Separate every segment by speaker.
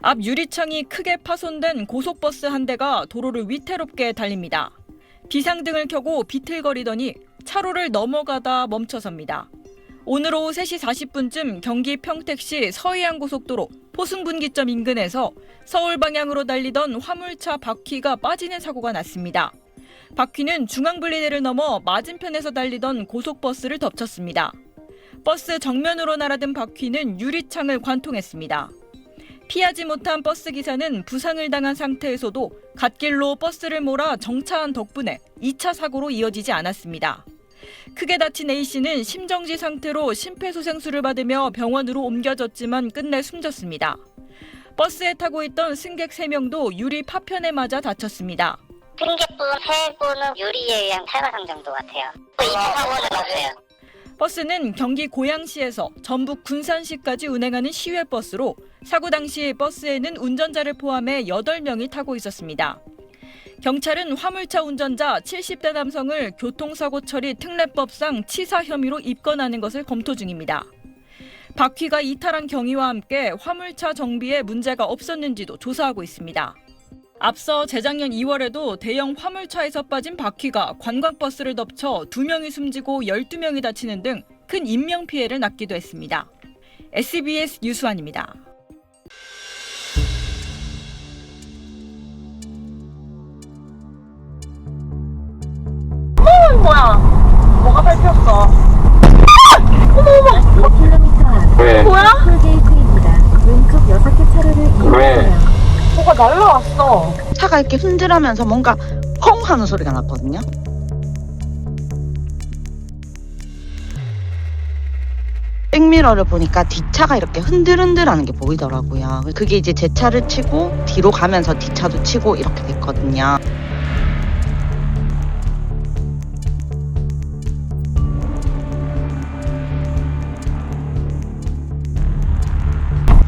Speaker 1: 앞 유리창이 크게 파손된 고속버스 한 대가 도로를 위태롭게 달립니다. 비상등을 켜고 비틀거리더니 차로를 넘어가다 멈춰섭니다. 오늘 오후 3시 40분쯤 경기 평택시 서해안고속도로 포승분기점 인근에서 서울 방향으로 달리던 화물차 바퀴가 빠지는 사고가 났습니다. 바퀴는 중앙분리대를 넘어 맞은편에서 달리던 고속버스를 덮쳤습니다. 버스 정면으로 날아든 바퀴는 유리창을 관통했습니다. 피하지 못한 버스 기사는 부상을 당한 상태에서도 갓길로 버스를 몰아 정차한 덕분에 2차 사고로 이어지지 않았습니다. 크게 다친 A씨는 심정지 상태로 심폐소생술을 받으며 병원으로 옮겨졌지만 끝내 숨졌습니다. 버스에 타고 있던 승객 3명도 유리 파편에 맞아 다쳤습니다.
Speaker 2: 승객분 3분은 유리에 의한 탈과상 정도 같아요. 2차 사고는 없어요.
Speaker 1: 버스는 경기 고양시에서 전북 군산시까지 운행하는 시외버스로 사고 당시 버스에는 운전자를 포함해 8명이 타고 있었습니다. 경찰은 화물차 운전자 70대 남성을 교통사고 처리 특례법상 치사 혐의로 입건하는 것을 검토 중입니다. 바퀴가 이탈한 경위와 함께 화물차 정비에 문제가 없었는지도 조사하고 있습니다. 앞서 재작년 2월에도 대형 화물차에서 빠진 바퀴가 관광버스를 덮쳐 2명이 숨지고 12명이 다치는 등 큰 인명피해를 낳기도 했습니다. SBS 유수환입니다.
Speaker 3: 뭐야? 뭐가 밟혔어? 어머!
Speaker 4: 5km 앞
Speaker 5: 왜?
Speaker 3: 뭐야?
Speaker 4: 톨게이트입니다. 왼쪽 6개 차로를 이용하세요.
Speaker 3: 뭐가 날라왔어.
Speaker 6: 차가 이렇게 흔들하면서 뭔가 펑 하는 소리가 났거든요. 백미러를 보니까 뒷차가 이렇게 흔들흔들하는 게 보이더라고요. 그게 이제 제 차를 치고 뒤로 가면서 뒷차도 치고 이렇게 됐거든요.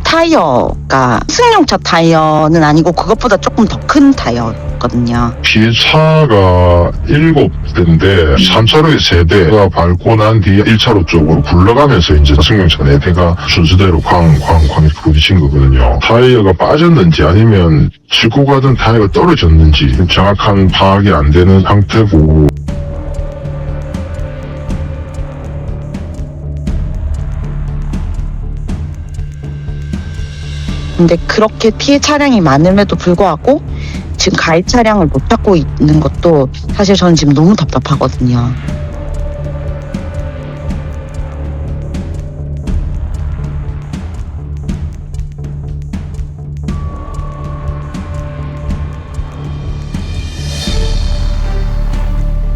Speaker 6: 타이어가 승용차 타이어는 아니고 그것보다 조금 더 큰 타이어거든요.
Speaker 5: 피해 차가 7대인데 3차로에 3대가 밟고 난 뒤에 1차로 쪽으로 굴러가면서 이제 승용차 4대가 순서대로 쾅 이렇게 부딪힌 거거든요. 타이어가 빠졌는지 아니면 싣고 가던 타이어가 떨어졌는지 정확한 파악이 안 되는 상태고,
Speaker 6: 근데 그렇게 피해 차량이 많음에도 불구하고 지금 가해 차량을 못 찾고 있는 것도 사실 저는 지금 너무 답답하거든요.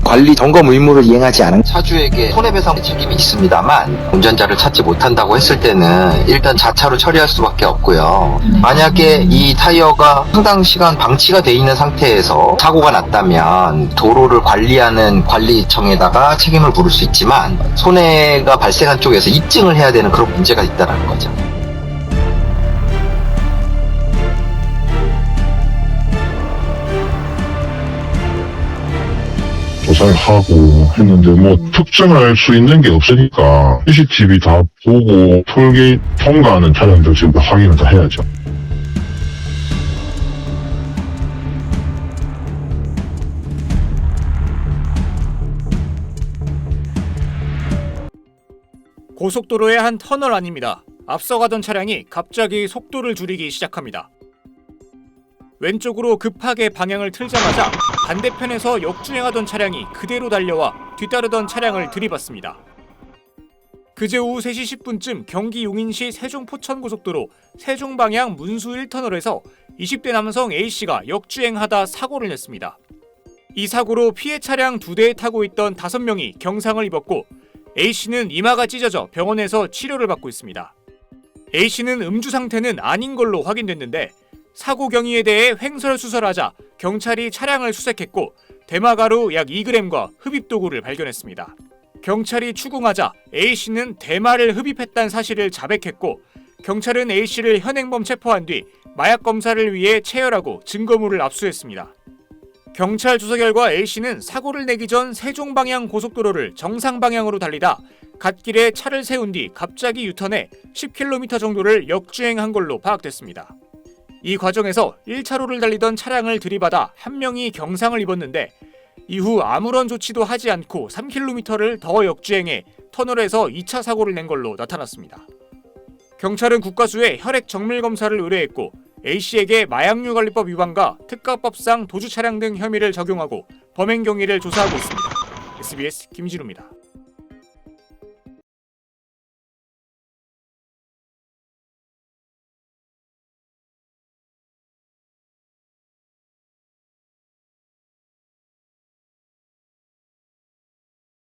Speaker 7: 관리 점검 의무를 이행하지 않은 차주에게 손해배상 책임이 있습니다만, 운전자를 찾지 못한다고 했을 때는 일단 자차로 처리할 수밖에 없고요. 만약에 이 타이어가 상당 시간 방치가 돼 있는 상태에서 사고가 났다면 도로를 관리하는 관리청에다가 책임을 물을 수 있지만, 손해가 발생한 쪽에서 입증을 해야 되는 그런 문제가 있다는 거죠.
Speaker 5: 조사를 하고 했는데 뭐 특정할 수 있는 게 없으니까 CCTV 다 보고 톨게이트 통과하는 차량들 지금 다 확인을 다 해야죠.
Speaker 8: 고속도로의 한 터널 안입니다. 앞서가던 차량이 갑자기 속도를 줄이기 시작합니다. 왼쪽으로 급하게 방향을 틀자마자 반대편에서 역주행하던 차량이 그대로 달려와 뒤따르던 차량을 들이받습니다. 그제 오후 3시 10분쯤 경기 용인시 세종 포천고속도로 세종 방향 문수 1터널에서 20대 남성 A씨가 역주행하다 사고를 냈습니다. 이 사고로 피해 차량 2대에 타고 있던 5명이 경상을 입었고, A씨는 이마가 찢어져 병원에서 치료를 받고 있습니다. A씨는 음주 상태는 아닌 걸로 확인됐는데, 사고 경위에 대해 횡설수설하자 경찰이 차량을 수색했고 대마가루 약 2g과 흡입도구를 발견했습니다. 경찰이 추궁하자 A씨는 대마를 흡입했다는 사실을 자백했고, 경찰은 A씨를 현행범 체포한 뒤 마약 검사를 위해 체열하고 증거물을 압수했습니다. 경찰 조사 결과 A씨는 사고를 내기 전 세종 방향 고속도로를 정상 방향으로 달리다 갓길에 차를 세운 뒤 갑자기 유턴해 10km 정도를 역주행한 걸로 파악됐습니다. 이 과정에서 1차로를 달리던 차량을 들이받아 한 명이 경상을 입었는데 이후 아무런 조치도 하지 않고 3km를 더 역주행해 터널에서 2차 사고를 낸 걸로 나타났습니다. 경찰은 국과수에 혈액 정밀 검사를 의뢰했고 A씨에게 마약류관리법 위반과 특가법상 도주 차량 등 혐의를 적용하고 범행 경위를 조사하고 있습니다. SBS 김진우입니다.